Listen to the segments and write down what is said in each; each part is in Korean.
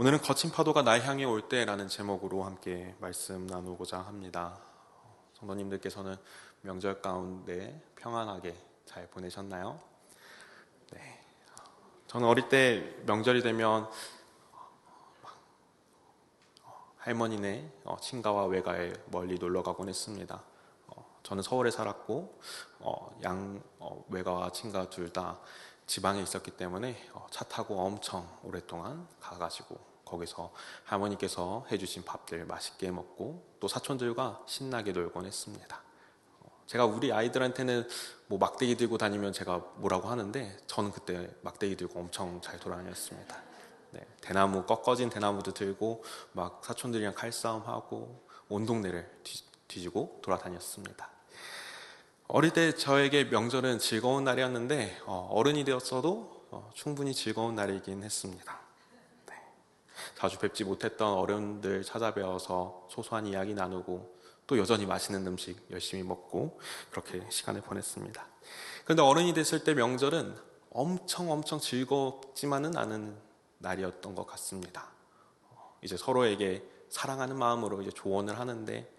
오늘은 거친 파도가 날 향해 올 때라는 제목으로 함께 말씀 나누고자 합니다. 성도님들께서는 명절 가운데 평안하게 잘 보내셨나요? 네. 저는 어릴 때 명절이 되면 할머니네 친가와 외가에 멀리 놀러 가곤 했습니다. 저는 서울에 살았고 외가와 친가 둘 다 지방에 있었기 때문에 차 타고 엄청 오랫동안 가가지고 거기서 할머니께서 해주신 밥들 맛있게 먹고 또 사촌들과 신나게 놀곤 했습니다. 제가 우리 아이들한테는 뭐 막대기 들고 다니면 제가 뭐라고 하는데 저는 그때 막대기 들고 엄청 잘 돌아다녔습니다. 네, 대나무 꺾어진 대나무도 들고 막 사촌들이랑 칼싸움하고 온 동네를 뒤지고 돌아다녔습니다. 어릴 때 저에게 명절은 즐거운 날이었는데 어른이 되었어도 충분히 즐거운 날이긴 했습니다. 네. 자주 뵙지 못했던 어른들 찾아뵈어서 소소한 이야기 나누고 또 여전히 맛있는 음식 열심히 먹고 그렇게 시간을 보냈습니다. 그런데 어른이 됐을 때 명절은 엄청 즐겁지만은 않은 날이었던 것 같습니다. 이제 서로에게 사랑하는 마음으로 이제 조언을 하는데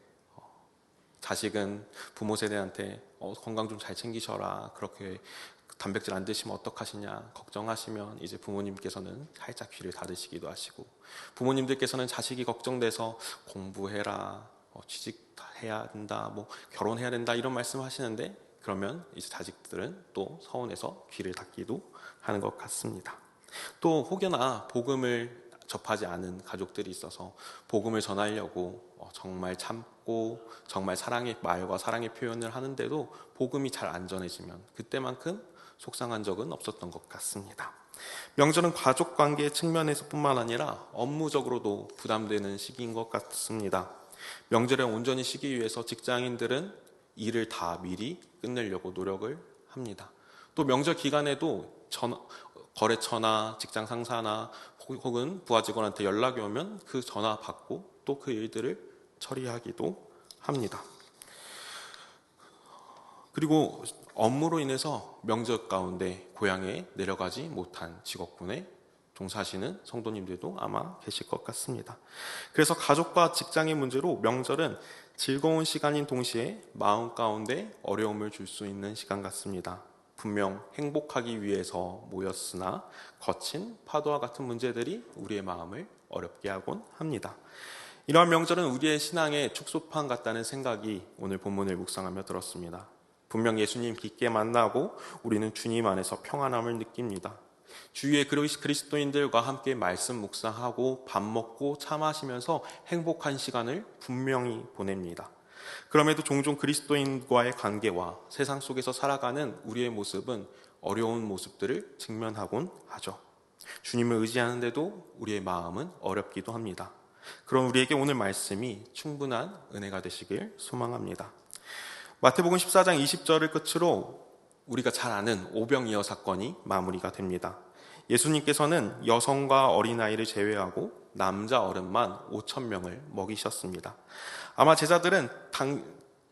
자식은 부모 세대한테 건강 좀 잘 챙기셔라, 그렇게 단백질 안 드시면 어떡하시냐 걱정하시면 이제 부모님께서는 살짝 귀를 닫으시기도 하시고, 부모님들께서는 자식이 걱정돼서 공부해라, 취직해야 된다, 뭐 결혼해야 된다 이런 말씀 하시는데 그러면 이제 자식들은 또 서운해서 귀를 닫기도 하는 것 같습니다. 또 혹여나 복음을 접하지 않은 가족들이 있어서 복음을 전하려고 정말 참고 정말 사랑의 말과 사랑의 표현을 하는데도 복음이 잘 안 전해지면 그때만큼 속상한 적은 없었던 것 같습니다. 명절은 가족관계 측면에서 뿐만 아니라 업무적으로도 부담되는 시기인 것 같습니다. 명절에 온전히 쉬기 위해서 직장인들은 일을 다 미리 끝내려고 노력을 합니다. 또 명절 기간에도 거래처나 직장 상사나 혹은 부하 직원한테 연락이 오면 그 전화 받고 또 그 일들을 처리하기도 합니다. 그리고 업무로 인해서 명절 가운데 고향에 내려가지 못한 직업군에 종사하시는 성도님들도 아마 계실 것 같습니다. 그래서 가족과 직장의 문제로 명절은 즐거운 시간인 동시에 마음 가운데 어려움을 줄 수 있는 시간 같습니다. 분명 행복하기 위해서 모였으나 거친 파도와 같은 문제들이 우리의 마음을 어렵게 하곤 합니다. 이러한 명절은 우리의 신앙의 축소판 같다는 생각이 오늘 본문을 묵상하며 들었습니다. 분명 예수님 깊게 만나고 우리는 주님 안에서 평안함을 느낍니다. 주위의 그리스도인들과 함께 말씀 묵상하고 밥 먹고 차 마시면서 행복한 시간을 분명히 보냅니다. 그럼에도 종종 그리스도인과의 관계와 세상 속에서 살아가는 우리의 모습은 어려운 모습들을 직면하곤 하죠. 주님을 의지하는데도 우리의 마음은 어렵기도 합니다. 그런 우리에게 오늘 말씀이 충분한 은혜가 되시길 소망합니다. 마태복음 14장 20절을 끝으로 우리가 잘 아는 오병이어 사건이 마무리가 됩니다. 예수님께서는 여성과 어린아이를 제외하고 남자 어른만 5,000명을 먹이셨습니다. 아마 제자들은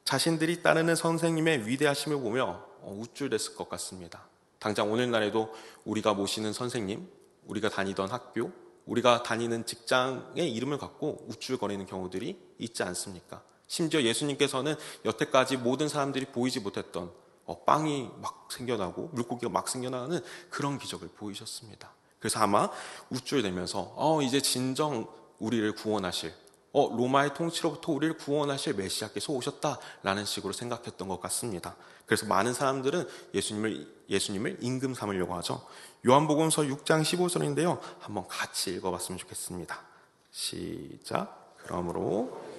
자신들이 따르는 선생님의 위대하심을 보며 우쭐댔을 것 같습니다. 당장 오늘날에도 우리가 모시는 선생님, 우리가 다니던 학교, 우리가 다니는 직장의 이름을 갖고 우쭐거리는 경우들이 있지 않습니까? 심지어 예수님께서는 여태까지 모든 사람들이 보이지 못했던 빵이 막 생겨나고 물고기가 막 생겨나는 그런 기적을 보이셨습니다. 그래서 아마 우쭐대면서 이제 진정 우리를 구원하실, 로마의 통치로부터 우리를 구원하실 메시아께서 오셨다라는 식으로 생각했던 것 같습니다. 그래서 많은 사람들은 예수님을 임금 삼으려고 하죠. 요한복음서 6장 15절인데요. 한번 같이 읽어봤으면 좋겠습니다. 시작. 그러므로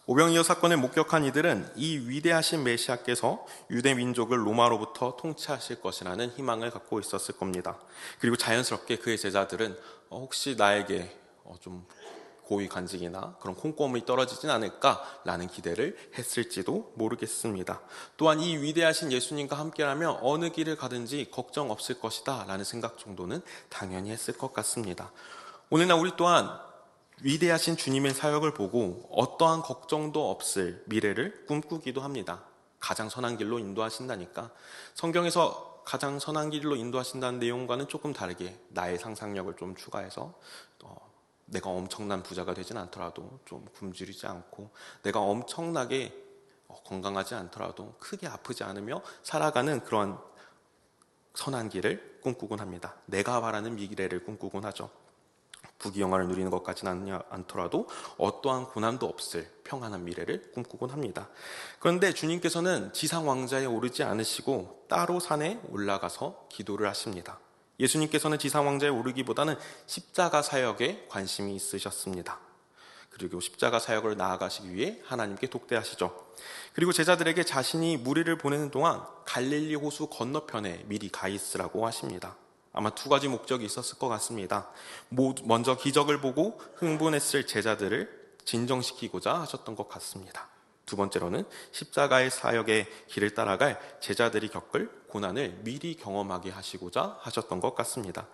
오병이어 사건을 목격한 이들은 이 위대하신 메시아께서 유대 민족을 로마로부터 통치하실 것이라는 희망을 갖고 있었을 겁니다. 그리고 자연스럽게 그의 제자들은 혹시 나에게 좀 고위 관직이나 그런 콩고물이 떨어지진 않을까라는 기대를 했을지도 모르겠습니다. 또한 이 위대하신 예수님과 함께라면 어느 길을 가든지 걱정 없을 것이다 라는 생각 정도는 당연히 했을 것 같습니다. 오늘날 우리 또한 위대하신 주님의 사역을 보고 어떠한 걱정도 없을 미래를 꿈꾸기도 합니다. 가장 선한 길로 인도하신다니까 성경에서 가장 선한 길로 인도하신다는 내용과는 조금 다르게 나의 상상력을 좀 추가해서 내가 엄청난 부자가 되진 않더라도 좀 굶주리지 않고 내가 엄청나게 건강하지 않더라도 크게 아프지 않으며 살아가는 그런 선한 길을 꿈꾸곤 합니다. 내가 바라는 미래를 꿈꾸곤 하죠. 부귀영화를 누리는 것까지는 않더라도 어떠한 고난도 없을 평안한 미래를 꿈꾸곤 합니다. 그런데 주님께서는 지상 왕자에 오르지 않으시고 따로 산에 올라가서 기도를 하십니다. 예수님께서는 지상 왕자에 오르기보다는 십자가 사역에 관심이 있으셨습니다. 그리고 십자가 사역을 나아가시기 위해 하나님께 독대하시죠. 그리고 제자들에게 자신이 무리를 보내는 동안 갈릴리 호수 건너편에 미리 가 있으라고 하십니다. 아마 두 가지 목적이 있었을 것 같습니다. 먼저 기적을 보고 흥분했을 제자들을 진정시키고자 하셨던 것 같습니다. 두 번째로는 십자가의 사역의 길을 따라갈 제자들이 겪을 고난을 미리 경험하게 하시고자 하셨던 것 같습니다.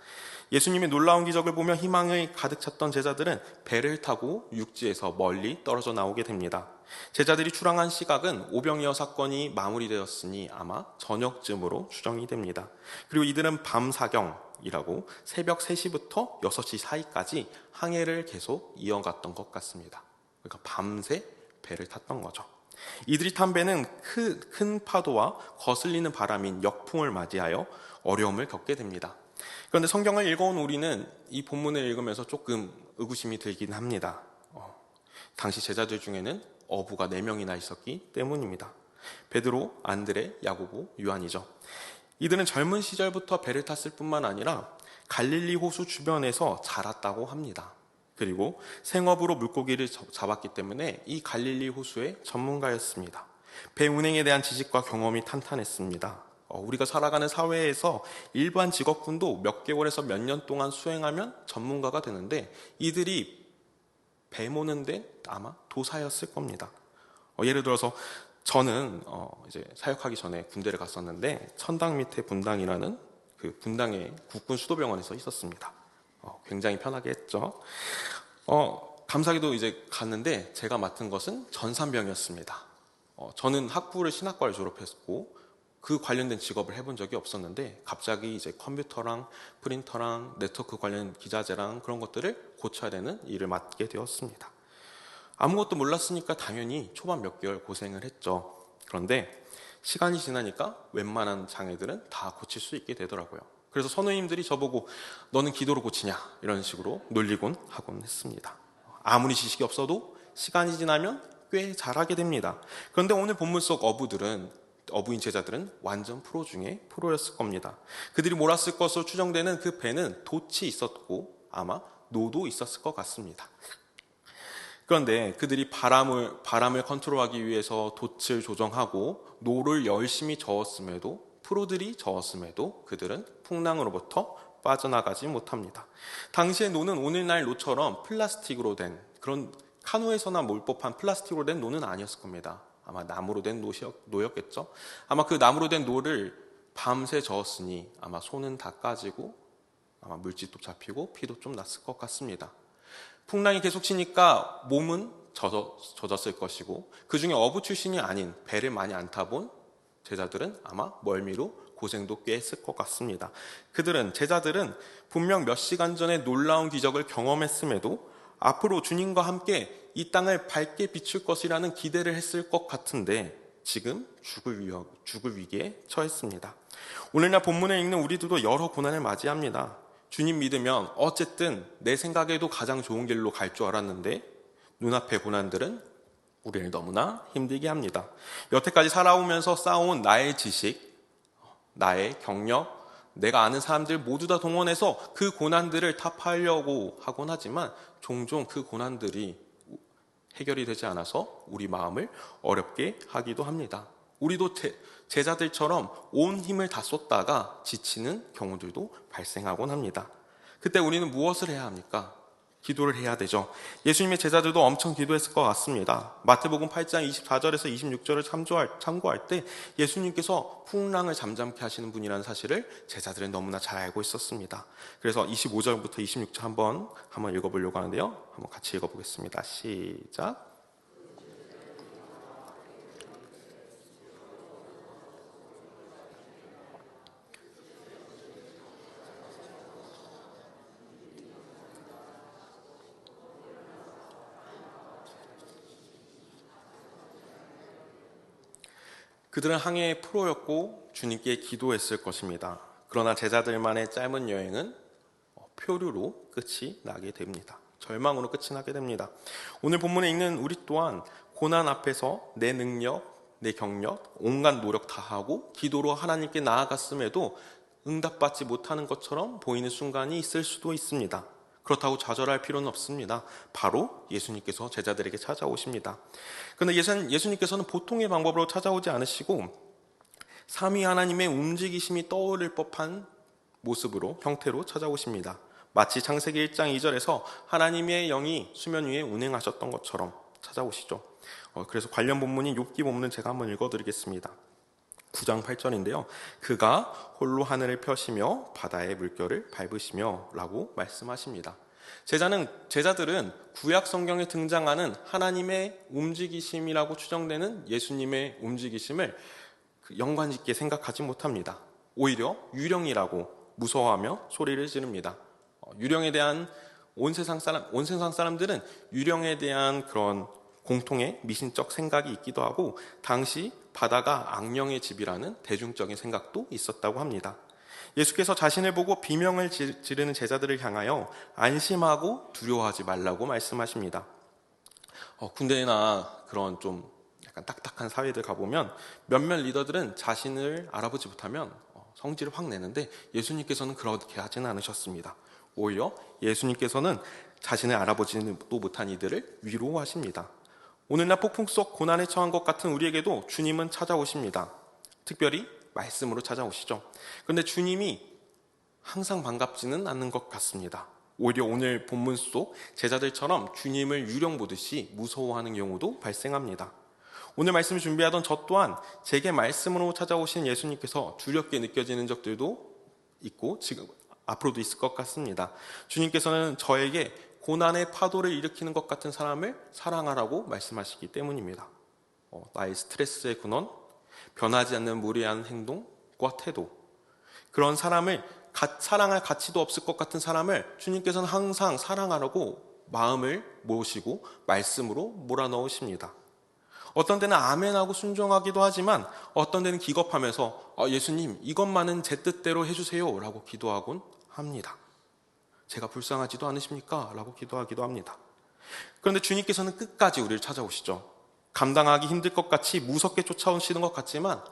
예수님의 놀라운 기적을 보며 희망을 가득 찼던 제자들은 배를 타고 육지에서 멀리 떨어져 나오게 됩니다. 제자들이 출항한 시각은 오병이어 사건이 마무리되었으니 아마 저녁쯤으로 추정이 됩니다. 그리고 이들은 밤사경이라고 새벽 3시부터 6시 사이까지 항해를 계속 이어갔던 것 같습니다. 그러니까 밤새 배를 탔던 거죠. 이들이 탄 배는 큰 파도와 거슬리는 바람인 역풍을 맞이하여 어려움을 겪게 됩니다. 그런데 성경을 읽어온 우리는 이 본문을 읽으면서 조금 의구심이 들긴 합니다. 당시 제자들 중에는 어부가 4명이나 있었기 때문입니다. 베드로, 안드레, 야고보, 요한이죠. 이들은 젊은 시절부터 배를 탔을 뿐만 아니라 갈릴리 호수 주변에서 자랐다고 합니다. 그리고 생업으로 물고기를 잡았기 때문에 이 갈릴리 호수의 전문가였습니다. 배 운행에 대한 지식과 경험이 탄탄했습니다. 우리가 살아가는 사회에서 일반 직업군도 몇 개월에서 몇 년 동안 수행하면 전문가가 되는데 이들이 배 모는데 아마 도사였을 겁니다. 예를 들어서 저는 이제 사역하기 전에 군대를 갔었는데 천당 밑에 분당이라는 그 분당의 국군 수도병원에서 있었습니다. 굉장히 편하게 했죠. 감사하게도 이제 갔는데 제가 맡은 것은 전산병이었습니다. 저는 학부를 신학과를 졸업했고 그 관련된 직업을 해본 적이 없었는데 갑자기 이제 컴퓨터랑 프린터랑 네트워크 관련 기자재랑 그런 것들을 고쳐야 되는 일을 맡게 되었습니다. 아무것도 몰랐으니까 당연히 초반 몇 개월 고생을 했죠. 그런데 시간이 지나니까 웬만한 장애들은 다 고칠 수 있게 되더라고요. 그래서 선우님들이 저보고 너는 기도로 고치냐 이런 식으로 놀리곤 하곤 했습니다. 아무리 지식이 없어도 시간이 지나면 꽤 잘하게 됩니다. 그런데 오늘 본문 속 어부인 제자들은 완전 프로 중에 프로였을 겁니다. 그들이 몰았을 것으로 추정되는 그 배는 돛이 있었고 아마 노도 있었을 것 같습니다. 그런데 그들이 바람을 컨트롤하기 위해서 돛을 조정하고 노를 열심히 프로들이 저었음에도 그들은 풍랑으로부터 빠져나가지 못합니다. 당시의 노는 오늘날 노처럼 플라스틱으로 된 그런 카누에서나 몰 법한 플라스틱으로 된 노는 아니었을 겁니다. 아마 나무로 된 노였겠죠. 아마 그 나무로 된 노를 밤새 저었으니 아마 손은 다 까지고 아마 물집도 잡히고 피도 좀 났을 것 같습니다. 풍랑이 계속 치니까 몸은 젖었을 것이고 그 중에 어부 출신이 아닌 배를 많이 안 타본 제자들은 아마 멀미로 고생도 꽤 했을 것 같습니다. 제자들은 분명 몇 시간 전에 놀라운 기적을 경험했음에도 앞으로 주님과 함께 이 땅을 밝게 비출 것이라는 기대를 했을 것 같은데 지금 죽을 위기에 처했습니다. 오늘날 본문을 읽는 우리들도 여러 고난을 맞이합니다. 주님 믿으면 어쨌든 내 생각에도 가장 좋은 길로 갈 줄 알았는데 눈앞의 고난들은 우리를 너무나 힘들게 합니다. 여태까지 살아오면서 쌓아온 나의 지식, 나의 경력, 내가 아는 사람들 모두 다 동원해서 그 고난들을 타파하려고 하곤 하지만 종종 그 고난들이 해결이 되지 않아서 우리 마음을 어렵게 하기도 합니다. 우리도 제자들처럼 온 힘을 다 쏟다가 지치는 경우들도 발생하곤 합니다. 그때 우리는 무엇을 해야 합니까? 기도를 해야 되죠. 예수님의 제자들도 엄청 기도했을 것 같습니다. 마태복음 8장 24절에서 26절을 참고할 때 예수님께서 풍랑을 잠잠케 하시는 분이라는 사실을 제자들은 너무나 잘 알고 있었습니다. 그래서 25절부터 26절 한번 읽어보려고 하는데요. 한번 같이 읽어보겠습니다. 시작. 그들은 항해의 프로였고 주님께 기도했을 것입니다. 그러나 제자들만의 짧은 여행은 표류로 끝이 나게 됩니다. 절망으로 끝이 나게 됩니다. 오늘 본문에 있는 우리 또한 고난 앞에서 내 능력, 내 경력, 온갖 노력 다 하고 기도로 하나님께 나아갔음에도 응답받지 못하는 것처럼 보이는 순간이 있을 수도 있습니다. 그렇다고 좌절할 필요는 없습니다. 바로 예수님께서 제자들에게 찾아오십니다. 그런데 예수님께서는 보통의 방법으로 찾아오지 않으시고 삼위 하나님의 움직이심이 떠오를 법한 모습으로, 형태로 찾아오십니다. 마치 창세기 1장 2절에서 하나님의 영이 수면 위에 운행하셨던 것처럼 찾아오시죠. 그래서 관련 본문인 욥기 본문은 제가 한번 읽어드리겠습니다. 9장 8절인데요. 그가 홀로 하늘을 펴시며 바다의 물결을 밟으시며 라고 말씀하십니다. 제자들은 구약 성경에 등장하는 하나님의 움직이심이라고 추정되는 예수님의 움직이심을 연관 있게 생각하지 못합니다. 오히려 유령이라고 무서워하며 소리를 지릅니다. 유령에 대한 온 세상 사람들은 유령에 대한 그런 공통의 미신적 생각이 있기도 하고 당시 바다가 악령의 집이라는 대중적인 생각도 있었다고 합니다. 예수께서 자신을 보고 비명을 지르는 제자들을 향하여 안심하고 두려워하지 말라고 말씀하십니다. 군대나 그런 좀 약간 딱딱한 사회들 가보면 몇몇 리더들은 자신을 알아보지 못하면 성질을 확 내는데 예수님께서는 그렇게 하지는 않으셨습니다. 오히려 예수님께서는 자신을 알아보지도 못한 이들을 위로하십니다. 오늘날 폭풍 속 고난에 처한 것 같은 우리에게도 주님은 찾아오십니다. 특별히 말씀으로 찾아오시죠. 그런데 주님이 항상 반갑지는 않는 것 같습니다. 오히려 오늘 본문 속 제자들처럼 주님을 유령 보듯이 무서워하는 경우도 발생합니다. 오늘 말씀을 준비하던 저 또한 제게 말씀으로 찾아오신 예수님께서 두렵게 느껴지는 적들도 있고 지금 앞으로도 있을 것 같습니다. 주님께서는 저에게 고난의 파도를 일으키는 것 같은 사람을 사랑하라고 말씀하시기 때문입니다. 나의 스트레스의 근원, 변하지 않는 무례한 행동과 태도, 그런 사람을 사랑할 가치도 없을 것 같은 사람을 주님께서는 항상 사랑하라고 마음을 모시고 말씀으로 몰아넣으십니다. 어떤 때는 아멘하고 순종하기도 하지만 어떤 때는 기겁하면서 예수님 이것만은 제 뜻대로 해주세요 라고 기도하곤 합니다. 제가 불쌍하지도 않으십니까? 라고 기도하기도 합니다. 그런데 주님께서는 끝까지 우리를 찾아오시죠. 감당하기 힘들 것 같이 무섭게 쫓아오시는 것 같지만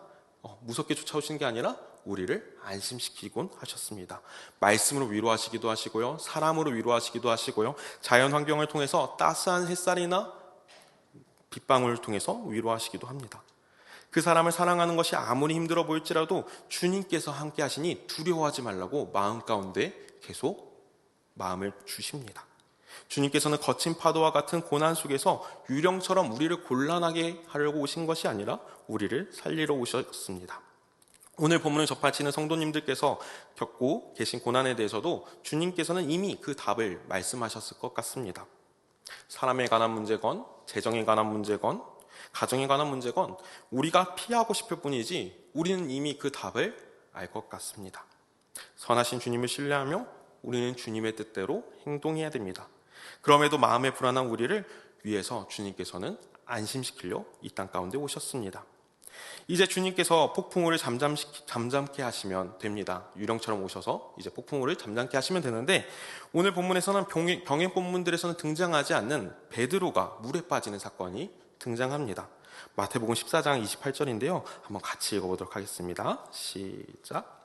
무섭게 쫓아오시는 게 아니라 우리를 안심시키곤 하셨습니다. 말씀으로 위로하시기도 하시고요, 사람으로 위로하시기도 하시고요, 자연 환경을 통해서 따스한 햇살이나 빗방울을 통해서 위로하시기도 합니다. 그 사람을 사랑하는 것이 아무리 힘들어 보일지라도 주님께서 함께 하시니 두려워하지 말라고 마음 가운데 계속 마음을 주십니다. 주님께서는 거친 파도와 같은 고난 속에서 유령처럼 우리를 곤란하게 하려고 오신 것이 아니라 우리를 살리러 오셨습니다. 오늘 본문을 접하시는 성도님들께서 겪고 계신 고난에 대해서도 주님께서는 이미 그 답을 말씀하셨을 것 같습니다. 사람에 관한 문제건, 재정에 관한 문제건, 가정에 관한 문제건 우리가 피하고 싶을 뿐이지 우리는 이미 그 답을 알 것 같습니다. 선하신 주님을 신뢰하며 우리는 주님의 뜻대로 행동해야 됩니다. 그럼에도 마음에 불안한 우리를 위해서 주님께서는 안심시키려 이 땅 가운데 오셨습니다. 이제 주님께서 폭풍우를 잠잠케 하시면 됩니다. 유령처럼 오셔서 이제 폭풍우를 잠잠케 하시면 되는데 오늘 본문에서는 병행 본문들에서는 등장하지 않는 베드로가 물에 빠지는 사건이 등장합니다. 마태복음 14장 28절인데요. 한번 같이 읽어보도록 하겠습니다. 시작.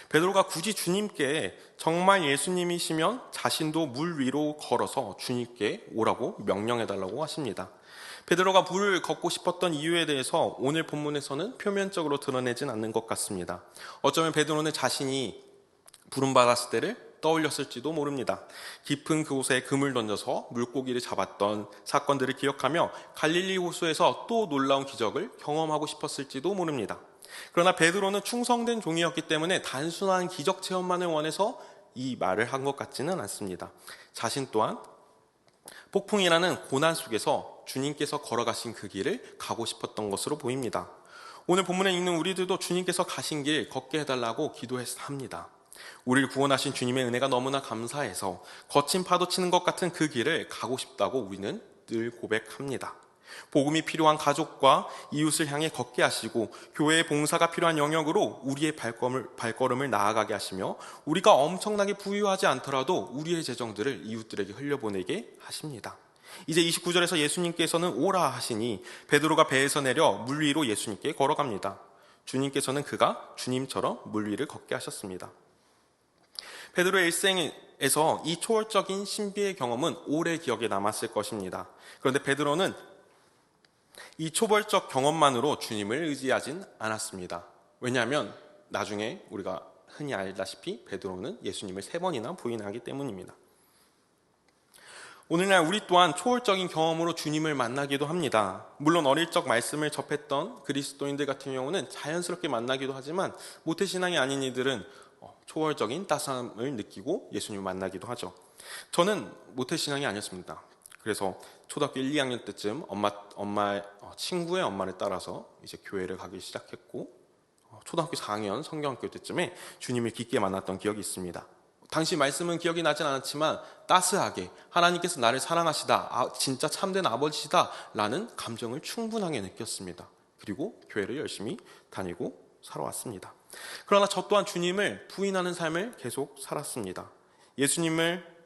베드로가 굳이 주님께 정말 예수님이시면 자신도 물 위로 걸어서 주님께 오라고 명령해달라고 하십니다. 베드로가 물을 걷고 싶었던 이유에 대해서 오늘 본문에서는 표면적으로 드러내진 않는 것 같습니다. 어쩌면 베드로는 자신이 부름받았을 때를 떠올렸을지도 모릅니다. 깊은 그곳에 금을 던져서 물고기를 잡았던 사건들을 기억하며 갈릴리 호수에서 또 놀라운 기적을 경험하고 싶었을지도 모릅니다. 그러나 베드로는 충성된 종이었기 때문에 단순한 기적 체험만을 원해서 이 말을 한 것 같지는 않습니다. 자신 또한 폭풍이라는 고난 속에서 주님께서 걸어가신 그 길을 가고 싶었던 것으로 보입니다. 오늘 본문에 있는 우리들도 주님께서 가신 길 걷게 해달라고 기도합니다. 우리를 구원하신 주님의 은혜가 너무나 감사해서 거친 파도 치는 것 같은 그 길을 가고 싶다고 우리는 늘 고백합니다. 복음이 필요한 가족과 이웃을 향해 걷게 하시고 교회의 봉사가 필요한 영역으로 우리의 발걸음을 나아가게 하시며 우리가 엄청나게 부유하지 않더라도 우리의 재정들을 이웃들에게 흘려보내게 하십니다. 이제 29절에서 예수님께서는 오라 하시니 베드로가 배에서 내려 물 위로 예수님께 걸어갑니다. 주님께서는 그가 주님처럼 물 위를 걷게 하셨습니다. 베드로의 일생에서 이 초월적인 신비의 경험은 오래 기억에 남았을 것입니다. 그런데 베드로는 이 초벌적 경험만으로 주님을 의지하진 않았습니다. 왜냐하면 나중에 우리가 흔히 알다시피 베드로는 예수님을 3번이나 부인하기 때문입니다. 오늘날 우리 또한 초월적인 경험으로 주님을 만나기도 합니다. 물론 어릴 적 말씀을 접했던 그리스도인들 같은 경우는 자연스럽게 만나기도 하지만 모태신앙이 아닌 이들은 초월적인 따스함을 느끼고 예수님을 만나기도 하죠. 저는 모태신앙이 아니었습니다. 그래서 초등학교 1, 2학년 때쯤 친구의 엄마를 따라서 이제 교회를 가기 시작했고 초등학교 4학년 성경학교 때쯤에 주님을 깊게 만났던 기억이 있습니다. 당시 말씀은 기억이 나진 않았지만 따스하게 하나님께서 나를 사랑하시다, 진짜 참된 아버지시다 라는 감정을 충분하게 느꼈습니다. 그리고 교회를 열심히 다니고 살아왔습니다. 그러나 저 또한 주님을 부인하는 삶을 계속 살았습니다. 예수님을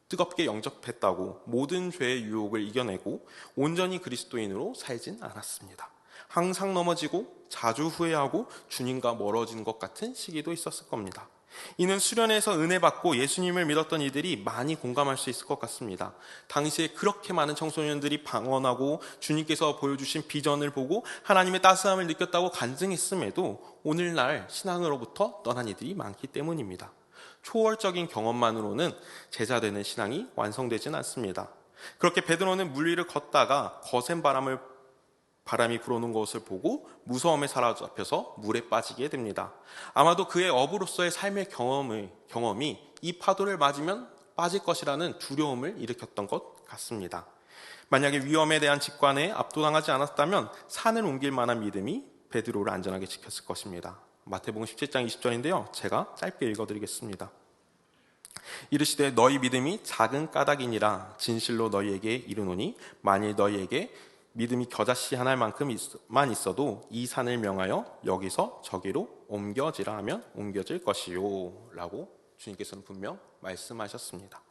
뜨겁게 영접했다고 모든 죄의 유혹을 이겨내고 온전히 그리스도인으로 살진 않았습니다. 항상 넘어지고 자주 후회하고 주님과 멀어진 것 같은 시기도 있었을 겁니다. 이는 수련회에서 은혜 받고 예수님을 믿었던 이들이 많이 공감할 수 있을 것 같습니다. 당시에 그렇게 많은 청소년들이 방언하고 주님께서 보여주신 비전을 보고 하나님의 따스함을 느꼈다고 간증했음에도 오늘날 신앙으로부터 떠난 이들이 많기 때문입니다. 초월적인 경험만으로는 제자되는 신앙이 완성되진 않습니다. 그렇게 베드로는 물 위를 걷다가 거센 바람이 불어오는 것을 보고 무서움에 사로잡혀서 물에 빠지게 됩니다. 아마도 그의 어부로서의 삶의 경험이 이 파도를 맞으면 빠질 것이라는 두려움을 일으켰던 것 같습니다. 만약에 위험에 대한 직관에 압도당하지 않았다면 산을 옮길 만한 믿음이 베드로를 안전하게 지켰을 것입니다. 마태복음 17장 20절인데요. 제가 짧게 읽어드리겠습니다. 이르시되 너희 믿음이 작은 까닭이니라 진실로 너희에게 이르노니 만일 너희에게 믿음이 겨자씨 하나만큼만 있어도 이 산을 명하여 여기서 저기로 옮겨지라 하면 옮겨질 것이요 라고 주님께서는 분명 말씀하셨습니다.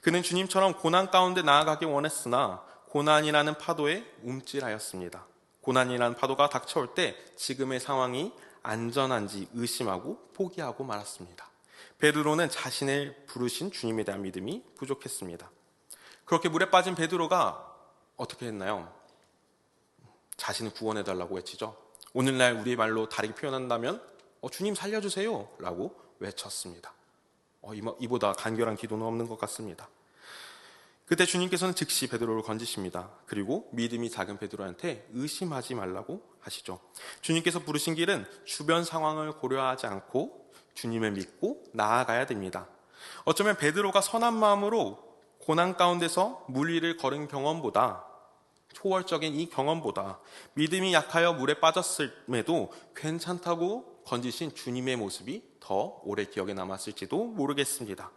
그는 주님처럼 고난 가운데 나아가기 원했으나 고난이라는 파도에 움찔하였습니다. 고난이라는 파도가 닥쳐올 때 지금의 상황이 안전한지 의심하고 포기하고 말았습니다. 베드로는 자신을 부르신 주님에 대한 믿음이 부족했습니다. 그렇게 물에 빠진 베드로가 어떻게 했나요? 자신을 구원해달라고 외치죠. 오늘날 우리의 말로 다르게 표현한다면 주님 살려주세요 라고 외쳤습니다. 이보다 간결한 기도는 없는 것 같습니다. 그때 주님께서는 즉시 베드로를 건지십니다. 그리고 믿음이 작은 베드로한테 의심하지 말라고 하시죠. 주님께서 부르신 길은 주변 상황을 고려하지 않고 주님을 믿고 나아가야 됩니다. 어쩌면 베드로가 선한 마음으로 고난 가운데서 물 위를 걸은 경험보다 초월적인 이 경험보다 믿음이 약하여 물에 빠졌음에도 괜찮다고 건지신 주님의 모습이 더 오래 기억에 남았을지도 모르겠습니다.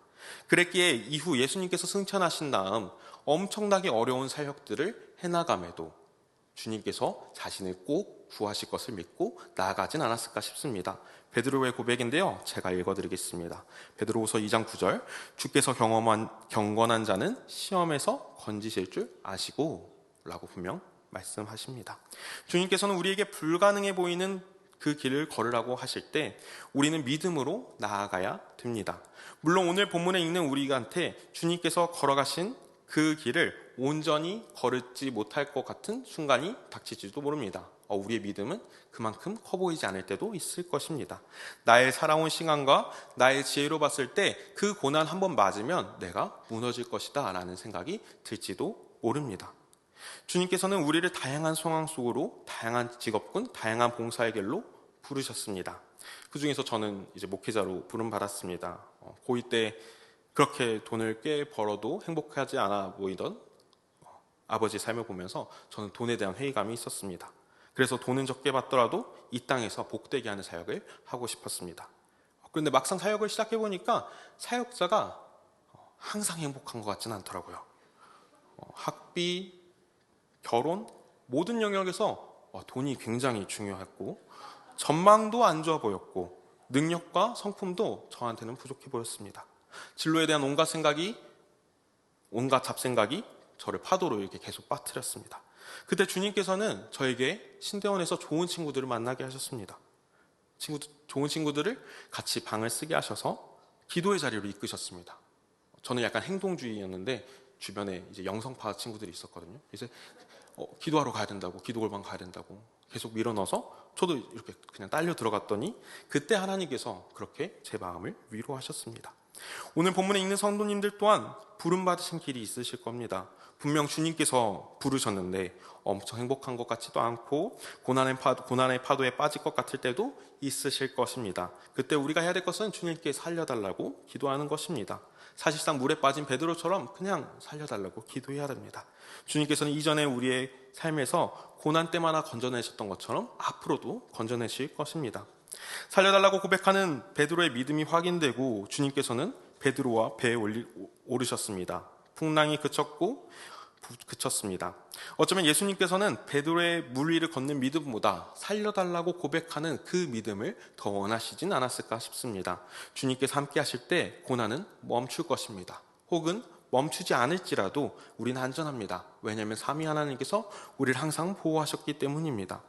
그랬기에 이후 예수님께서 승천하신 다음 엄청나게 어려운 사역들을 해나감에도 주님께서 자신을 꼭 구하실 것을 믿고 나아가진 않았을까 싶습니다. 베드로의 고백인데요. 제가 읽어드리겠습니다. 베드로후서 2장 9절 주께서 경건한 자는 시험에서 건지실 줄 아시고 라고 분명 말씀하십니다. 주님께서는 우리에게 불가능해 보이는 그 길을 걸으라고 하실 때 우리는 믿음으로 나아가야 됩니다. 물론 오늘 본문에 읽는 우리한테 주님께서 걸어가신 그 길을 온전히 걸지 못할 것 같은 순간이 닥칠지도 모릅니다. 우리의 믿음은 그만큼 커 보이지 않을 때도 있을 것입니다. 나의 살아온 시간과 나의 지혜로 봤을 때 그 고난 한번 맞으면 내가 무너질 것이다 라는 생각이 들지도 모릅니다. 주님께서는 우리를 다양한 상황 속으로 다양한 직업군, 다양한 봉사의 길로 부르셨습니다. 그 중에서 저는 이제 목회자로 부름받았습니다. 고2 때 그렇게 돈을 꽤 벌어도 행복하지 않아 보이던 아버지의 삶을 보면서 저는 돈에 대한 회의감이 있었습니다. 그래서 돈은 적게 받더라도 이 땅에서 복되게 하는 사역을 하고 싶었습니다. 그런데 막상 사역을 시작해 보니까 사역자가 항상 행복한 것 같지는 않더라고요. 학비, 결혼, 모든 영역에서 돈이 굉장히 중요했고 전망도 안 좋아 보였고 능력과 성품도 저한테는 부족해 보였습니다. 진로에 대한 온갖 잡생각이 저를 파도로 이렇게 계속 빠뜨렸습니다. 그때 주님께서는 저에게 신대원에서 좋은 친구들을 만나게 하셨습니다. 좋은 친구들을 같이 방을 쓰게 하셔서 기도의 자리로 이끄셨습니다. 저는 약간 행동주의였는데 주변에 이제 영성파 친구들이 있었거든요. 그래서 기도하러 가야 된다고, 기도골방 가야 된다고 계속 밀어넣어서 저도 이렇게 그냥 딸려 들어갔더니 그때 하나님께서 그렇게 제 마음을 위로하셨습니다. 오늘 본문에 있는 성도님들 또한 부름받으신 길이 있으실 겁니다. 분명 주님께서 부르셨는데 엄청 행복한 것 같지도 않고 고난의 파도에 빠질 것 같을 때도 있으실 것입니다. 그때 우리가 해야 될 것은 주님께 살려달라고 기도하는 것입니다. 사실상 물에 빠진 베드로처럼 그냥 살려달라고 기도해야 됩니다. 주님께서는 이전에 우리의 삶에서 고난 때마다 건져내셨던 것처럼 앞으로도 건져내실 것입니다. 살려달라고 고백하는 베드로의 믿음이 확인되고 주님께서는 베드로와 배에 오르셨습니다. 풍랑이 그쳤습니다. 어쩌면 예수님께서는 베드로의 물 위를 걷는 믿음보다 살려달라고 고백하는 그 믿음을 더 원하시진 않았을까 싶습니다. 주님께서 함께 하실 때 고난은 멈출 것입니다. 혹은 멈추지 않을지라도 우리는 안전합니다. 왜냐하면 삼위 하나님께서 우리를 항상 보호하셨기 때문입니다.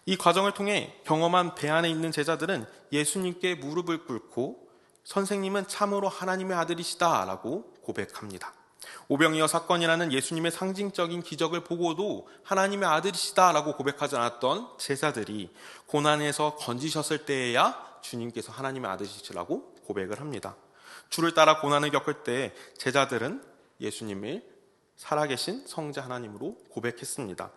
이 과정을 통해 경험한 배 안에 있는 제자들은 예수님께 무릎을 꿇고 선생님은 참으로 하나님의 아들이시다 라고 고백합니다. 오병이어 사건이라는 예수님의 상징적인 기적을 보고도 하나님의 아들이시다 라고 고백하지 않았던 제자들이 고난에서 건지셨을 때에야 주님께서 하나님의 아들이시라고 고백을 합니다. 주를 따라 고난을 겪을 때 제자들은 예수님을 살아계신 성자 하나님으로 고백했습니다.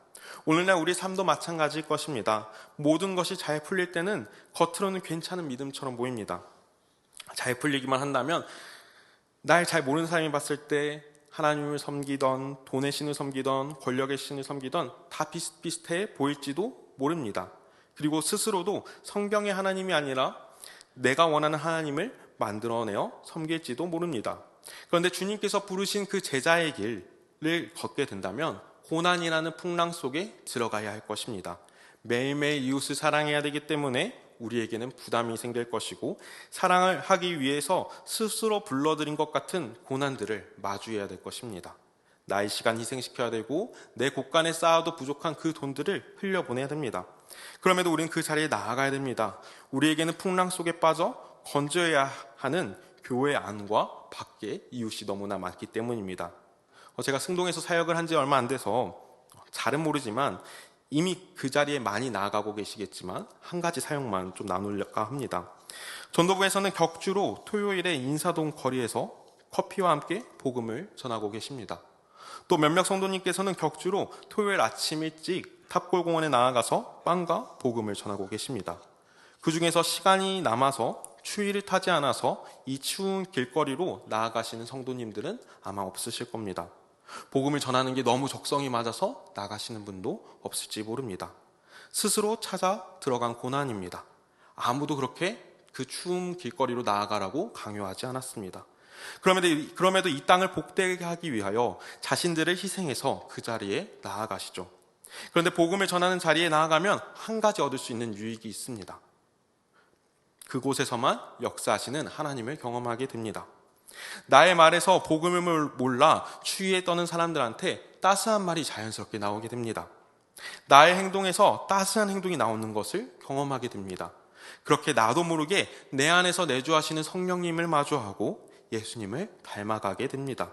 오늘날 우리 삶도 마찬가지일 것입니다. 모든 것이 잘 풀릴 때는 겉으로는 괜찮은 믿음처럼 보입니다. 잘 풀리기만 한다면 날 잘 모르는 사람이 봤을 때 하나님을 섬기던 돈의 신을 섬기던 권력의 신을 섬기던 다 비슷비슷해 보일지도 모릅니다. 그리고 스스로도 성경의 하나님이 아니라 내가 원하는 하나님을 만들어내어 섬길지도 모릅니다. 그런데 주님께서 부르신 그 제자의 길을 걷게 된다면 고난이라는 풍랑 속에 들어가야 할 것입니다. 매일매일 이웃을 사랑해야 되기 때문에 우리에게는 부담이 생길 것이고 사랑을 하기 위해서 스스로 불러들인 것 같은 고난들을 마주해야 될 것입니다. 나의 시간 희생시켜야 되고 내 곳간에 쌓아도 부족한 그 돈들을 흘려보내야 됩니다. 그럼에도 우리는 그 자리에 나아가야 됩니다. 우리에게는 풍랑 속에 빠져 건져야 하는 교회 안과 밖에 이웃이 너무나 많기 때문입니다. 제가 승동에서 사역을 한 지 얼마 안 돼서 잘은 모르지만 이미 그 자리에 많이 나아가고 계시겠지만 한 가지 사역만 좀 나눌까 합니다. 전도부에서는 격주로 토요일에 인사동 거리에서 커피와 함께 복음을 전하고 계십니다. 또 몇몇 성도님께서는 격주로 토요일 아침 일찍 탑골공원에 나아가서 빵과 복음을 전하고 계십니다. 그 중에서 시간이 남아서 추위를 타지 않아서 이 추운 길거리로 나아가시는 성도님들은 아마 없으실 겁니다. 복음을 전하는 게 너무 적성이 맞아서 나가시는 분도 없을지 모릅니다. 스스로 찾아 들어간 고난입니다. 아무도 그렇게 그 추운 길거리로 나아가라고 강요하지 않았습니다. 그럼에도 이 땅을 복되게 하기 위하여 자신들을 희생해서 그 자리에 나아가시죠. 그런데 복음을 전하는 자리에 나아가면 한 가지 얻을 수 있는 유익이 있습니다. 그곳에서만 역사하시는 하나님을 경험하게 됩니다. 나의 말에서 복음을 몰라 추위에 떠는 사람들한테 따스한 말이 자연스럽게 나오게 됩니다. 나의 행동에서 따스한 행동이 나오는 것을 경험하게 됩니다. 그렇게 나도 모르게 내 안에서 내주하시는 성령님을 마주하고 예수님을 닮아가게 됩니다.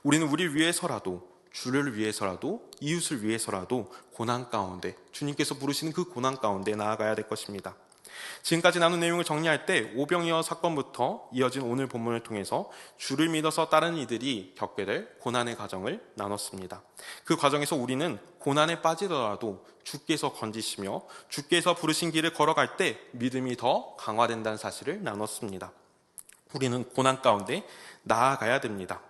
우리는 우리를 위해서라도, 주를 위해서라도, 이웃을 위해서라도 고난 가운데, 주님께서 부르시는 그 고난 가운데 나아가야 될 것입니다. 지금까지 나눈 내용을 정리할 때 오병이어 사건부터 이어진 오늘 본문을 통해서 주를 믿어서 따르는 이들이 겪게 될 고난의 과정을 나눴습니다. 그 과정에서 우리는 고난에 빠지더라도 주께서 건지시며 주께서 부르신 길을 걸어갈 때 믿음이 더 강화된다는 사실을 나눴습니다. 우리는 고난 가운데 나아가야 됩니다.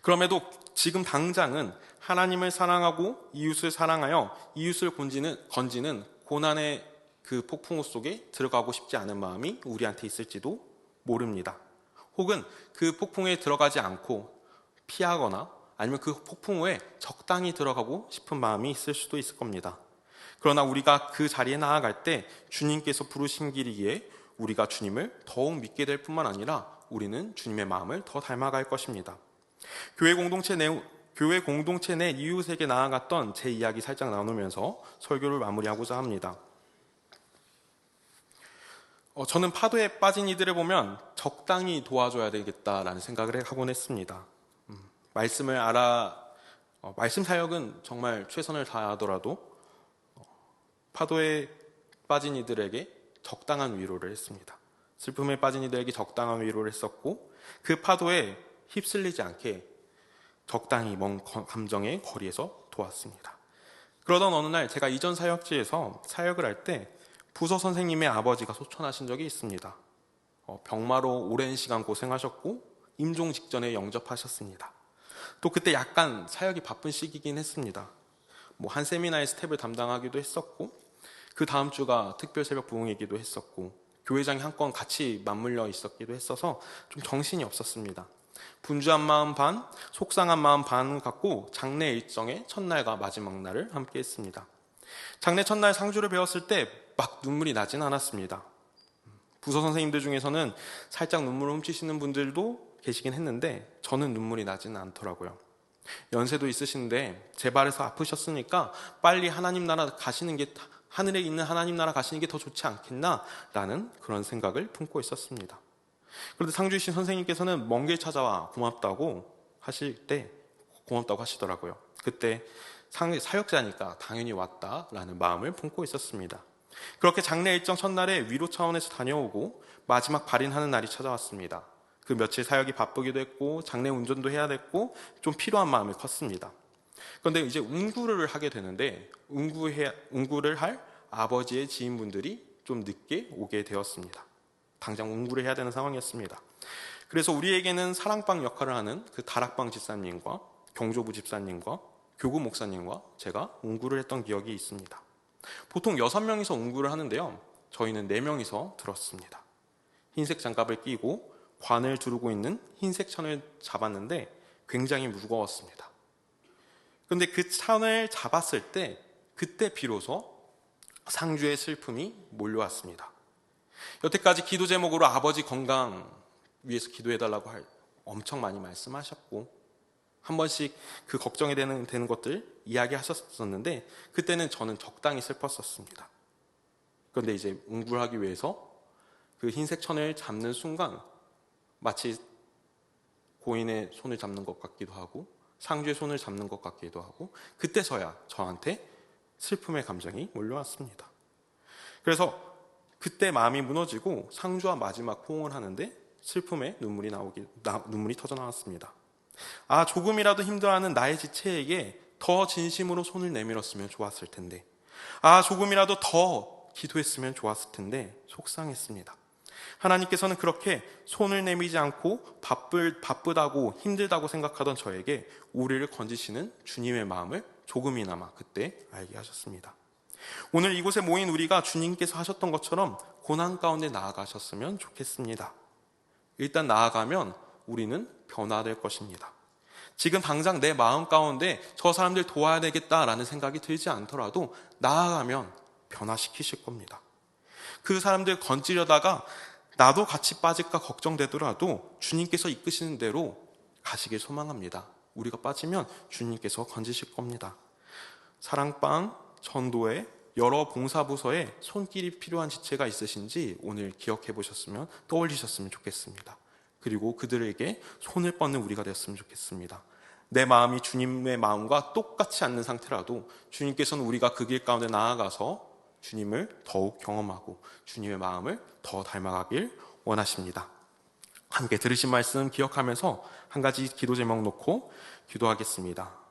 그럼에도 지금 당장은 하나님을 사랑하고 이웃을 사랑하여 이웃을 건지는 고난의 그 폭풍우 속에 들어가고 싶지 않은 마음이 우리한테 있을지도 모릅니다. 혹은 그 폭풍에 들어가지 않고 피하거나 아니면 그 폭풍우에 적당히 들어가고 싶은 마음이 있을 수도 있을 겁니다. 그러나 우리가 그 자리에 나아갈 때 주님께서 부르신 길이기에 우리가 주님을 더욱 믿게 될 뿐만 아니라 우리는 주님의 마음을 더 닮아갈 것입니다. 교회 공동체 내 이웃에게 나아갔던 제 이야기 살짝 나누면서 설교를 마무리하고자 합니다. 저는 파도에 빠진 이들을 보면 적당히 도와줘야 되겠다라는 생각을 하곤 했습니다. 말씀 사역은 정말 최선을 다하더라도 파도에 빠진 이들에게 적당한 위로를 했습니다. 슬픔에 빠진 이들에게 적당한 위로를 했었고 그 파도에 휩쓸리지 않게 적당히 먼 감정의 거리에서 도왔습니다. 그러던 어느 날 제가 이전 사역지에서 사역을 할 때 부서 선생님의 아버지가 소천하신 적이 있습니다. 병마로 오랜 시간 고생하셨고 임종 직전에 영접하셨습니다. 또 그때 약간 사역이 바쁜 시기긴 했습니다. 한 세미나의 스텝을 담당하기도 했었고 그 다음 주가 특별 새벽 부흥이기도 했었고 교회장이 한 건 같이 맞물려 있었기도 했어서 좀 정신이 없었습니다. 분주한 마음 반, 속상한 마음 반 갖고 장례 일정의 첫날과 마지막 날을 함께 했습니다. 장례 첫날 상주를 배웠을 때 막 눈물이 나진 않았습니다. 부서 선생님들 중에서는 살짝 눈물을 훔치시는 분들도 계시긴 했는데 저는 눈물이 나지는 않더라고요. 연세도 있으신데 제 발에서 아프셨으니까 빨리 하나님 나라 가시는 게 하늘에 있는 하나님 나라 가시는 게 더 좋지 않겠나라는 그런 생각을 품고 있었습니다. 그런데 상주이신 선생님께서는 먼 길 찾아와 고맙다고 하시더라고요. 그때 사역자니까 당연히 왔다라는 마음을 품고 있었습니다. 그렇게 장례 일정 첫날에 위로 차원에서 다녀오고 마지막 발인하는 날이 찾아왔습니다. 그 며칠 사역이 바쁘기도 했고 장례 운전도 해야 됐고 좀 필요한 마음이 컸습니다. 그런데 이제 운구를 하게 되는데 운구를 할 아버지의 지인분들이 좀 늦게 오게 되었습니다. 당장 운구를 해야 되는 상황이었습니다. 그래서 우리에게는 사랑방 역할을 하는 그 다락방 집사님과 경조부 집사님과 교구 목사님과 제가 운구를 했던 기억이 있습니다. 보통 6명이서 운구를 하는데요. 저희는 4명이서 들었습니다. 흰색 장갑을 끼고 관을 두르고 있는 흰색 천을 잡았는데 굉장히 무거웠습니다. 그런데 그 천을 잡았을 때 그때 비로소 상주의 슬픔이 몰려왔습니다. 여태까지 기도 제목으로 아버지 건강 위해서 기도해달라고 엄청 많이 말씀하셨고 한 번씩 그 걱정이 되는 것들 이야기하셨었는데 그때는 저는 적당히 슬펐었습니다. 그런데 이제 운구하기 위해서 그 흰색 천을 잡는 순간 마치 고인의 손을 잡는 것 같기도 하고 상주의 손을 잡는 것 같기도 하고 그때서야 저한테 슬픔의 감정이 몰려왔습니다. 그래서 그때 마음이 무너지고 상주와 마지막 호응을 하는데 슬픔의 눈물이 터져 나왔습니다. 조금이라도 힘들어하는 나의 지체에게 더 진심으로 손을 내밀었으면 좋았을 텐데 조금이라도 더 기도했으면 좋았을 텐데 속상했습니다. 하나님께서는 그렇게 손을 내밀지 않고 바쁘다고 힘들다고 생각하던 저에게 우리를 건지시는 주님의 마음을 조금이나마 그때 알게 하셨습니다. 오늘 이곳에 모인 우리가 주님께서 하셨던 것처럼 고난 가운데 나아가셨으면 좋겠습니다. 일단 나아가면 우리는 변화될 것입니다. 지금 당장 내 마음 가운데 저 사람들 도와야 되겠다라는 생각이 들지 않더라도 나아가면 변화시키실 겁니다. 그 사람들 건지려다가 나도 같이 빠질까 걱정되더라도 주님께서 이끄시는 대로 가시길 소망합니다. 우리가 빠지면 주님께서 건지실 겁니다. 사랑방, 전도회, 여러 봉사부서에 손길이 필요한 지체가 있으신지 오늘 기억해 보셨으면 떠올리셨으면 좋겠습니다. 그리고 그들에게 손을 뻗는 우리가 되었으면 좋겠습니다. 내 마음이 주님의 마음과 똑같지 않는 상태라도 주님께서는 우리가 그 길 가운데 나아가서 주님을 더욱 경험하고 주님의 마음을 더 닮아가길 원하십니다. 함께 들으신 말씀 기억하면서 한 가지 기도 제목 놓고 기도하겠습니다.